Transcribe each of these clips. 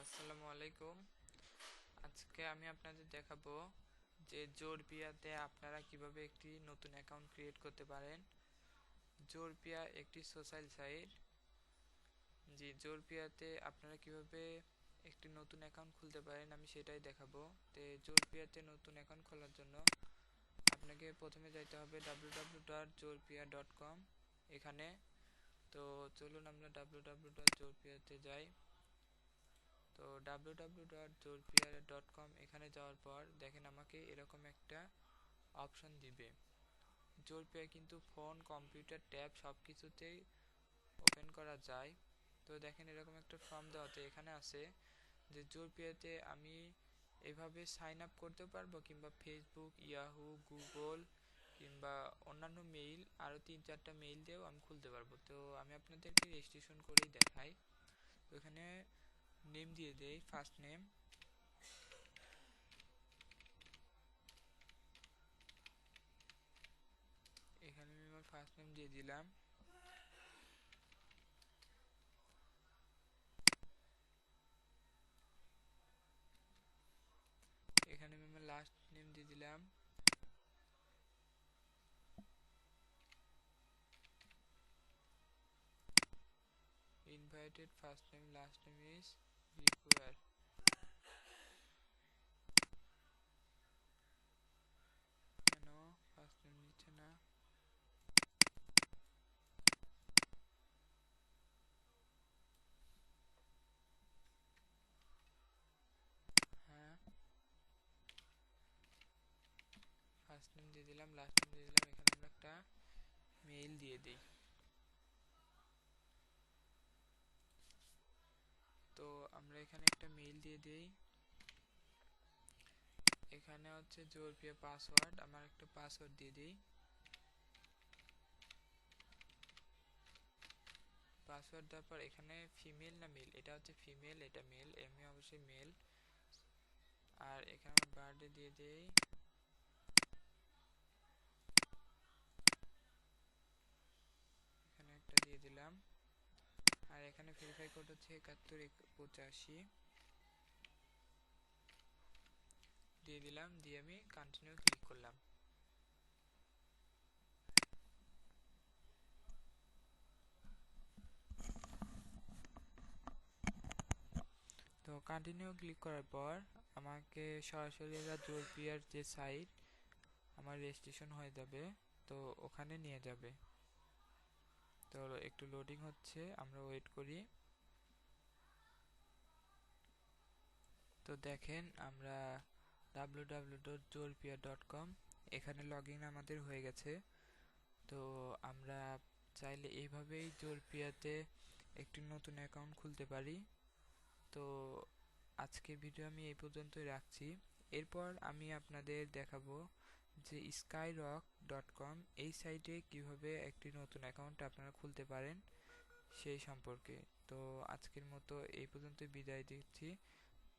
আসসালামু আলাইকুম। আজকে আমি আপনাদের দেখাবো যে জোরপিয়াতে আপনারা কিভাবে একটি নতুন অ্যাকাউন্ট ক্রিয়েট করতে পারেন। জোরপিয়া একটি সোশ্যাল সাইট। জোরপিয়াতে আপনারা কিভাবে একটি নতুন অ্যাকাউন্ট খুলতে পারেন আমি সেটাই দেখাবো। জোরপিয়াতে নতুন অ্যাকাউন্ট খোলার জন্য আপনাকে প্রথমে যাইতে হবে www.jorpia.com এখানে। তো চলুন আমরা www.jorpia-তে যাই। তো www.jorpia.com এখানে যাওয়ার পর দেখেন আমাকে এরকম একটা অপশন দিবে। জোরপিয়া কিন্তু ফোন, কম্পিউটার, ট্যাব সব কিছুতেই ওপেন করা যায়। তো দেখেন এরকম একটা ফর্ম দেওয়াতে এখানে আছে যে জোরপিয়াতে আমি এভাবে সাইন আপ করতে পারবো, কিংবা ফেসবুক, ইয়াহু, গুগল কিংবা অন্যান্য মেইল, আরও 3-4টা মেইল দিয়েও আমি খুলতে পারবো। তো আমি আপনাদেরকে রেজিস্ট্রেশন করেই দেখাই। তো এখানে নেম দিয়ে দেই, ফার্স্ট নেম। এখানে আমি আমার ফার্স্ট নেম দিয়ে দিলাম। এখানে আমি আমার লাস্ট নেম দিয়ে দিলাম। Invited first name, last name is require. কেন ফার্স্ট নেম নিচ্ছে না? হ্যাঁ, ফার্স্ট নেম দিয়ে দিলাম, লাস্ট নেম দিয়ে দিলাম। এখানে আমরা একটা মেইল দিয়ে দিই। তো আমরা এখানে একটা মেইল দিয়ে দিই। এখানে হচ্ছে জোরপিয়া পাসওয়ার্ড, আমার একটা পাসওয়ার্ড দিয়ে দিই। পাসওয়ার্ড দেওয়ার পর এখানে ফিমেল না মেল, এটা হচ্ছে ফিমেল, এটা মেল, আমি অবশ্যই মেল। আর এখানে আমার বার্থডে দিয়ে দেই। এখানে একটা দিয়ে দিলাম। আর এখানে ভেরিফাই কোড হচ্ছে 7185 দিয়ে দিলাম। দিয়ে আমি কন্টিনিউ ক্লিক করলাম। তো কন্টিনিউ ক্লিক করার পর আমাকে সরাসরি জোরপিয়ার যে সাইট আমার রেজিস্ট্রেশন হয়ে যাবে, তো ওখানে নিয়ে যাবে। তো একটু লোডিং হচ্ছে, আমরা ওয়েট করি। তো দেখেন আমরা www.jorpia.com এখানে লগ ইন আমাদের হয়ে গেছে। তো আমরা চাইলে এইভাবেই জোরপিয়াতে একটি নতুন অ্যাকাউন্ট খুলতে পারি। তো আজকের ভিডিও আমি এই পর্যন্তই রাখছি। এরপর আমি আপনাদের দেখাবো যে skyrok.com এই সাইটে কিভাবে একটি নতুন অ্যাকাউন্ট আপনারা খুলতে পারেন সেই সম্পর্কে। তো আজকের মতো এই পর্যন্তই বিদায় দিচ্ছি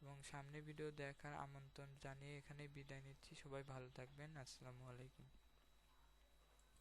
এবং সামনে ভিডিও দেখার আমন্ত্রণ জানিয়ে এখানে বিদায় নিচ্ছি। সবাই ভালো থাকবেন। আসসালামু আলাইকুম।